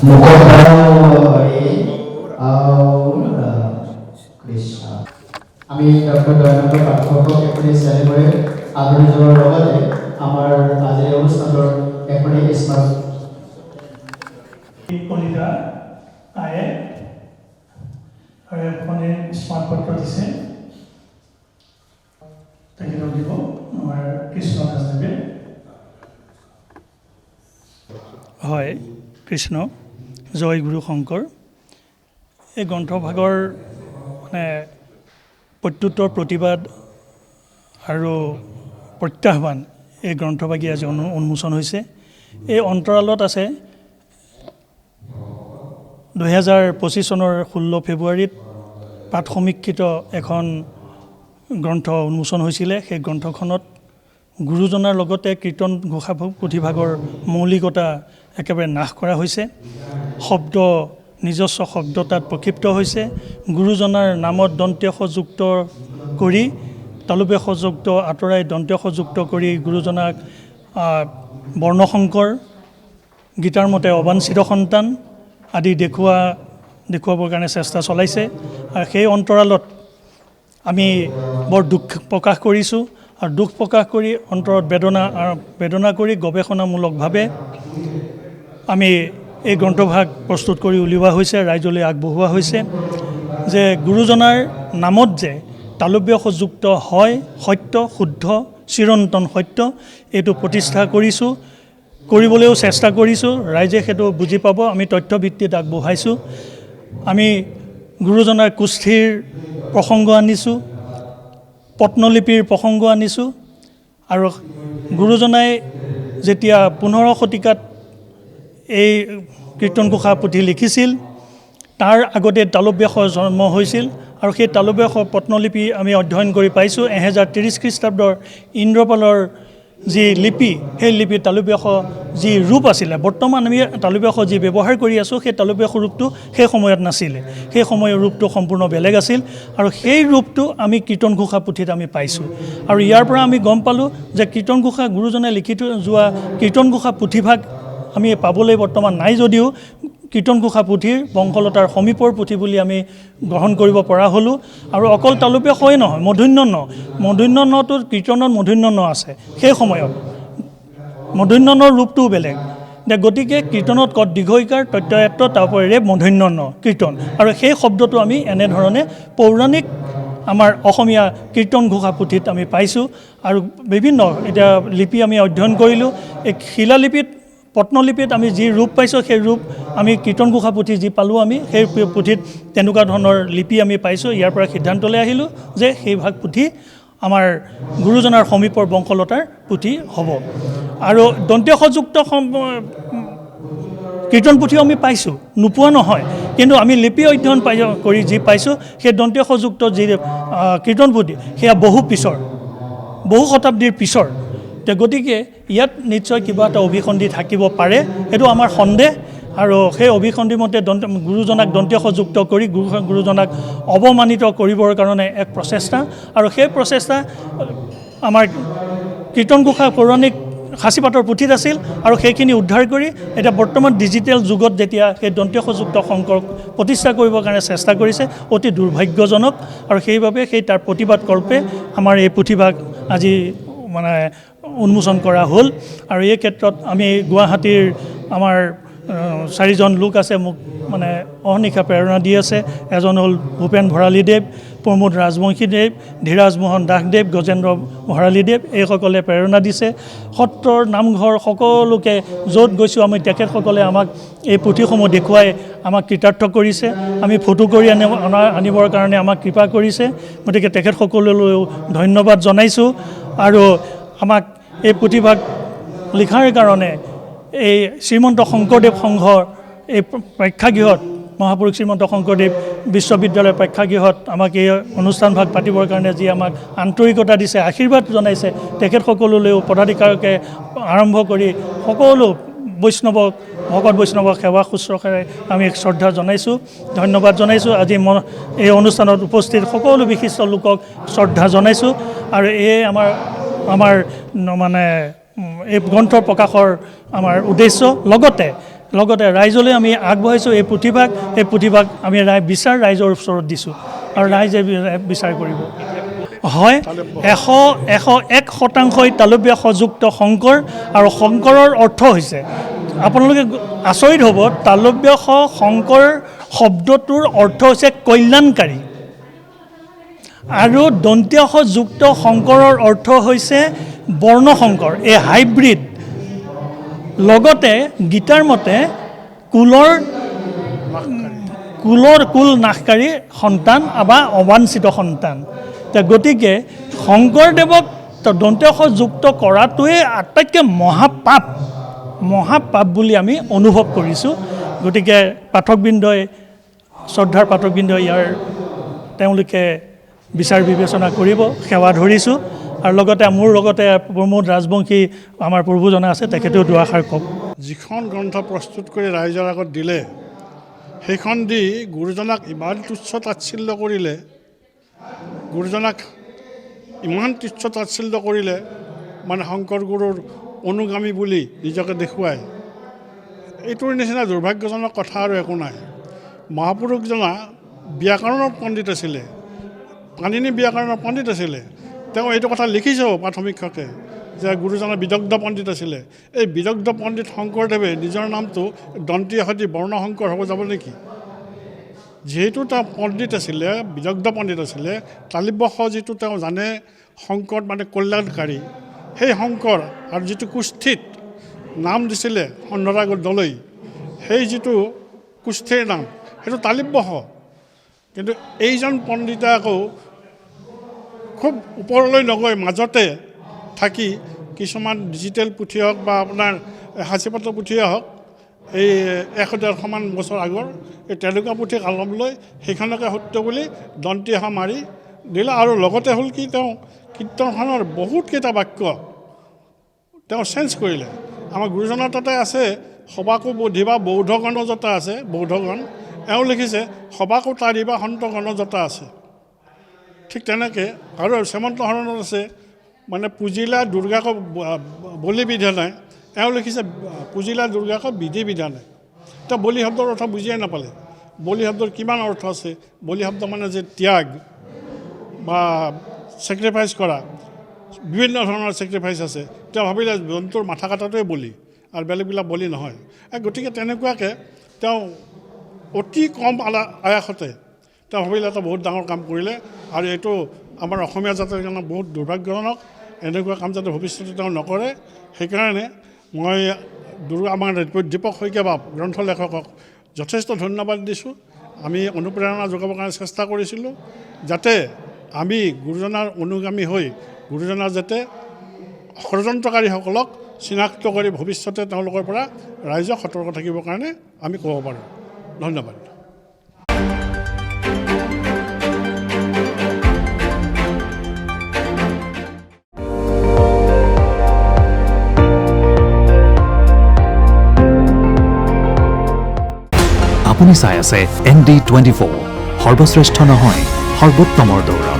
মুখধাৰী আওৰা কৃষ্ণ আমি ডক্টৰ দয়ানন্দ পাঠকক এখনি চেনেবৰে আদৰণি জনোৱাৰ লগতে আমাৰ আজিৰ অনুষ্ঠানৰ এখনি স্মাৰ্ট কলিতা আয়ে আৰু এখনি স্মাৰ্ট পত্ৰ দিছে তেখেতক দিব আমাৰ কৃষ্ণ দাসদেৱে। হয়, কৃষ্ণ জয় গুৰু শংকৰ। এই গ্ৰন্থভাগৰ মানে প্ৰত্যুত্তৰ প্ৰতিবাদ আৰু প্ৰত্যাহ্বান এই গ্ৰন্থভাগী আজি উন্মোচন হৈছে। এই অন্তৰালত আছে 2025 চনৰ 16 ফেব্ৰুৱাৰীত পাঠ সমীক্ষিত এখন গ্ৰন্থ উন্মোচন হৈছিলে। সেই গ্ৰন্থখনত গুৰুজনাৰ লগতে কীৰ্তন ঘোষা পুথিভাগৰ মৌলিকতা একেবাৰে নাশ কৰা হৈছে। শব্দ নিজস্ব শব্দ তাত প্ৰক্ষিপ্ত হৈছে। গুৰুজনাৰ নামত দন্ত্যসযুক্ত কৰি তালব্যসযুক্ত আঁতৰাই দন্ত্যসযুক্ত কৰি গুৰুজনাক বৰ্ণশংকৰ, গীতাৰ মতে অবাঞ্ছিত সন্তান আদি দেখুৱাবৰ কাৰণে চেষ্টা চলাইছে। আৰু সেই অন্তৰালত আমি বৰ দুখ প্ৰকাশ কৰিছোঁ আৰু দুখ প্ৰকাশ কৰি অন্তৰত বেদনা কৰি গৱেষণামূলকভাৱে আমি এই গ্ৰন্থভাগ প্ৰস্তুত কৰি উলিওৱা হৈছে, ৰাইজলৈ আগবঢ়োৱা হৈছে যে গুৰুজনাৰ নামত যে তালব্যসযুক্ত হয় সত্য, শুদ্ধ, চিৰন্তন সত্য, এইটো প্ৰতিষ্ঠা কৰিছোঁ, কৰিবলৈও চেষ্টা কৰিছোঁ। ৰাইজে সেইটো বুজি পাব। আমি তথ্যভিত্তিত আগবঢ়াইছোঁ। আমি গুৰুজনাৰ কুষ্ঠিৰ প্ৰসংগ আনিছোঁ, পত্নলিপিৰ প্ৰসংগ আনিছোঁ। আৰু গুৰুজনাই যেতিয়া 15 শতিকাত এই কীৰ্তন ঘোষা পুথি লিখিছিল, তাৰ আগতে তালব্যাসৰ জন্ম হৈছিল। আৰু সেই তালব্যাস পত্নলিপি আমি অধ্যয়ন কৰি পাইছোঁ 1030 খ্ৰীষ্টাব্দৰ ইন্দ্ৰপালৰ যি লিপি, সেই লিপি তালব্যাস যি ৰূপ আছিলে, বৰ্তমান আমি তালব্যাস যি ব্যৱহাৰ কৰি আছোঁ সেই তালব্যাস ৰূপটো সেই সময়ত নাছিলে। সেই সময়ৰ ৰূপটো সম্পূৰ্ণ বেলেগ আছিল আৰু সেই ৰূপটো আমি কীৰ্তন ঘোষা পুথিত আমি পাইছোঁ। আৰু ইয়াৰ পৰা আমি গম পালোঁ যে কীৰ্তন ঘোষা গুৰুজনে লিখি থৈ যোৱা কীৰ্তন ঘোষা পুথিভাগ আমি পাবলৈ বৰ্তমান নাই যদিও কীৰ্তন ঘোষা পুথিৰ বংশলতাৰ সমীপৰ পুথি বুলি আমি গ্ৰহণ কৰিব পৰা হ'লোঁ। আৰু অকল তালব্যাসই নহয়, মধুন্য নটোত কীৰ্তনত মধুন্য ন আছে। সেই সময়ত মধুন্য নৰ ৰূপটোও বেলেগ। গতিকে কীৰ্তনত কত দীৰ্ঘইকাৰ তত্যয়ত্ব তাৰপৰে মধুন্য ন কীৰ্তন। আৰু সেই শব্দটো আমি এনেধৰণে পৌৰাণিক আমাৰ অসমীয়া কীৰ্তন ঘোষা পুথিত আমি পাইছোঁ। আৰু বিভিন্ন এতিয়া লিপি আমি অধ্যয়ন কৰিলোঁ। এই শিলালিপিত পত্নলিপিত আমি যি ৰূপ পাইছোঁ সেই ৰূপ আমি কীৰ্তন ঘোষা পুথি যি পালোঁ আমি সেই পুথিত তেনেকুৱা ধৰণৰ লিপি আমি পাইছোঁ। ইয়াৰ পৰা সিদ্ধান্তলৈ আহিলোঁ যে সেই ভাগ পুথি আমাৰ গুৰুজনাৰ সমীপৰ বংশলতাৰ পুথি হ'ব। আৰু দন্ত্যসযুক্ত কীৰ্তন পুথিও আমি পাইছোঁ, নোপোৱা নহয়। কিন্তু আমি লিপি অধ্যয়ন কৰি যি পাইছোঁ সেই দন্ত্যসযুক্ত যি কীৰ্তন পুথি সেয়া বহু শতাব্দীৰ পিছৰ। গতিকে ইয়াত নিশ্চয় কিবা এটা অভিসন্ধি থাকিব পাৰে, সেইটো আমাৰ সন্দেহ। আৰু সেই অভিসন্ধি মতে গুৰুজনাক দন্ত্যসযুক্ত কৰি গুৰুজনাক অৱমানিত কৰিবৰ কাৰণে এক প্ৰচেষ্টা। আৰু সেই প্ৰচেষ্টা আমাৰ কীৰ্তন ঘোষা পৌৰাণিক সাঁচিপাতৰ পুথিত আছিল। আৰু সেইখিনি উদ্ধাৰ কৰি এতিয়া বৰ্তমান ডিজিটেল যুগত যেতিয়া সেই দন্ত্যসযুক্ত শংকৰ প্ৰতিষ্ঠা কৰিবৰ কাৰণে চেষ্টা কৰিছে, অতি দুৰ্ভাগ্যজনক। আৰু সেইবাবে তাৰ প্ৰতিবাদ কল্পে আমাৰ এই পুথিভাগ আজি মানে উন্মোচন কৰা হ'ল। আৰু এই ক্ষেত্ৰত আমি গুৱাহাটীৰ আমাৰ 4জন লোক আছে মোক মানে অহৰ্নিশা প্ৰেৰণা দি আছে। এজন হ'ল ভূপেন ভৰালীদেৱ, প্ৰমোদ ৰাজবংশীদেৱ, ধীৰাজ মোহন দাসদেৱ, গজেন্দ্ৰ ভৰালীদেৱ, এইসকলে প্ৰেৰণা দিছে। সত্ৰৰ নামঘৰ সকলোকে য'ত গৈছোঁ আমি তেখেতসকলে আমাক এই পুথিসমূহ দেখুৱাই আমাক কৃতাৰ্থ কৰিছে। আমি ফটো কৰি আনিবৰ কাৰণে আমাক কৃপা কৰিছে। গতিকে তেখেতসকললৈও ধন্যবাদ জনাইছোঁ। আৰু আমাক এই পুথিভাগ লিখাৰ কাৰণে এই শ্ৰীমন্ত শংকৰদেৱ সংঘৰ এই প্ৰেক্ষাগৃহত, মহাপুৰুষ শ্ৰীমন্ত শংকৰদেৱ বিশ্ববিদ্যালয়ৰ প্ৰেক্ষাগৃহত আমাক এই অনুষ্ঠানভাগ পাতিবৰ কাৰণে যি আমাক আন্তৰিকতা দিছে, আশীৰ্বাদ জনাইছে, তেখেতসকললৈও পদাধিকাৰকে আৰম্ভ কৰি সকলো ভকত বৈষ্ণৱক সেৱা শুশ্ৰূষাৰে আমি শ্ৰদ্ধা জনাইছোঁ, ধন্যবাদ জনাইছোঁ। আজি এই অনুষ্ঠানত উপস্থিত সকলো বিশিষ্ট লোকক শ্ৰদ্ধা জনাইছোঁ। আৰু এই আমাৰ মানে এই গ্ৰন্থ প্ৰকাশৰ আমাৰ উদ্দেশ্য। লগতে লগতে ৰাইজলৈ আমি আগবঢ়াইছোঁ এই পুথিভাগ আমি বিচাৰ ৰাইজৰ ওচৰত দিছোঁ আৰু ৰাইজে বিচাৰ কৰিব। হয়, 101% তালব্য সযুক্ত শংকৰ, আৰু শংকৰৰ অৰ্থ হৈছে, আপোনালোকে আচৰিত হ'ব, তালব্য শংকৰ শব্দটোৰ অৰ্থ হৈছে কল্যাণকাৰী, আৰু দন্ত্য যুক্ত শংকৰৰ অৰ্থ হৈছে বৰ্ণশংকৰ, এই হাইব্ৰিড। লগতে গীতাৰ মতে কুল নাশকাৰী সন্তান বা অবাঞ্ছিত সন্তান। গতিকে শংকৰদেৱক দন্ত্য কৰাটোৱে আটাইতকৈ মহাপাপ বুলি আমি অনুভৱ কৰিছোঁ। গতিকে শ্ৰদ্ধাৰ পাঠকবৃন্দই তেওঁলোকে বিচাৰ বিবেচনা কৰিব, সেৱা ধৰিছোঁ। আৰু লগতে মোৰ লগতে প্ৰমোদ ৰাজবংশী আমাৰ প্ৰভুজনা আছে, তেখেতেও দুআষাৰ কওক। যিখন গ্ৰন্থ প্ৰস্তুত কৰি ৰাইজৰ আগত দিলে, সেইখন দি গুৰুজনাক ইমান তুচ্ছ তাচ্ছিল্য কৰিলে, মানে শংকৰ গুৰুৰ অনুগামী বুলি নিজকে দেখুৱাই, এইটোৰ নিচিনা দুৰ্ভাগ্যজনক কথা আৰু একো নাই। মহাপুৰুষজনা ব্যাকৰণৰ পণ্ডিত আছিলে, পাণিনি ব্যাকৰণৰ পণ্ডিত আছিলে। তেওঁ এইটো কথা লিখিছেও প্ৰাথমিকভাৱে যে গুৰুজনা বিদগ্ধ পণ্ডিত আছিলে। এই বিদগ্ধ পণ্ডিত শংকৰদেৱে নিজৰ নামটো দন্তীয় সৈতে বৰ্ণশংকৰ হ'ব যাব নেকি? যিহেতু তেওঁ পণ্ডিত আছিলে, বিদগ্ধ পণ্ডিত আছিলে, তালিব্য যিটো তেওঁ জানে শংকৰ মানে কল্যাণকাৰী, সেই শংকৰ আৰু যিটো কুষ্ঠিত নাম দিছিলে সন্ধৰাগৰ দলৈ, সেই যিটো কুষ্ঠিৰ নাম সেইটো তালিব্য। কিন্তু এইজন পণ্ডিতে আকৌ খুব ওপৰলৈ নগৈ মাজতে থাকি কিছুমান ডিজিটেল পুথি হওক বা আপোনাৰ সাঁচিপাতৰ পুথিয়ে হওক, এই 100-150 বছৰ আগৰ এই তেনেকুৱা পুথি কলম লৈ সেইখনকে সত্য বুলি দন্তীয় মাৰি দিলে। আৰু লগতে হ'ল কি, তেওঁ কীৰ্তনখনৰ বহুতকেইটা বাক্য তেওঁ চেঞ্জ কৰিলে। আমাৰ গুৰুজনাৰ তাতে আছে সবাকো বোধিবা বৌদ্ধগণ যতা আছে, বৌদ্ধগণ। এওঁ লিখিছে সবাকো তাৰিবা সন্তগণ যতা আছে। ঠিক তেনেকৈ আৰু শ্যামন্ত শৰণত আছে মানে পুজিলা দুৰ্গাক বলি বিধানে, এওঁ লিখিছে পুজিলা দুৰ্গাক বিধি বিধানে। এতিয়া বলি শব্দৰ অৰ্থ বুজিয়ে নাপালে। বলি শব্দৰ কিমান অৰ্থ আছে? বলি শব্দ মানে যে ত্যাগ বা ছেক্ৰিফাইচ কৰা, বিভিন্ন ধৰণৰ ছেক্ৰিফাইচ আছে। তেওঁ ভাবিলে জন্তুৰ মাথা কাটাটোৱে বলি আৰু বেলেগবিলাক বলি নহয়। গতিকে তেনেকুৱাকৈ তেওঁ অতি কম আয়াসতে তেওঁ ভাবিলে এটা বহুত ডাঙৰ কাম কৰিলে। আৰু এইটো আমাৰ অসমীয়া জাতিৰ কাৰণে বহুত দুৰ্ভাগ্যজনক। এনেকুৱা কাম যাতে ভৱিষ্যতে তেওঁ নকৰে, সেইকাৰণে মই আমাৰ দীপক শইকীয়া বাপ গ্ৰন্থ লেখকক যথেষ্ট ধন্যবাদ দিছোঁ। আমি অনুপ্ৰেৰণা যোগাবৰ কাৰণে চেষ্টা কৰিছিলোঁ যাতে আমি গুৰুজনাৰ অনুগামী হৈ গুৰুজনাৰ যাতে ষড়যন্ত্ৰকাৰীসকলক চিনাক্ত কৰি ভৱিষ্যতে তেওঁলোকৰ পৰা ৰাইজক সতৰ্ক থাকিবৰ কাৰণে আমি ক'ব পাৰোঁ। ধন্যবাদ। আপুনি চাই আছে ND24, সৰ্বশ্ৰেষ্ঠ নহয় সৰ্বোত্তমৰ দৌৰ।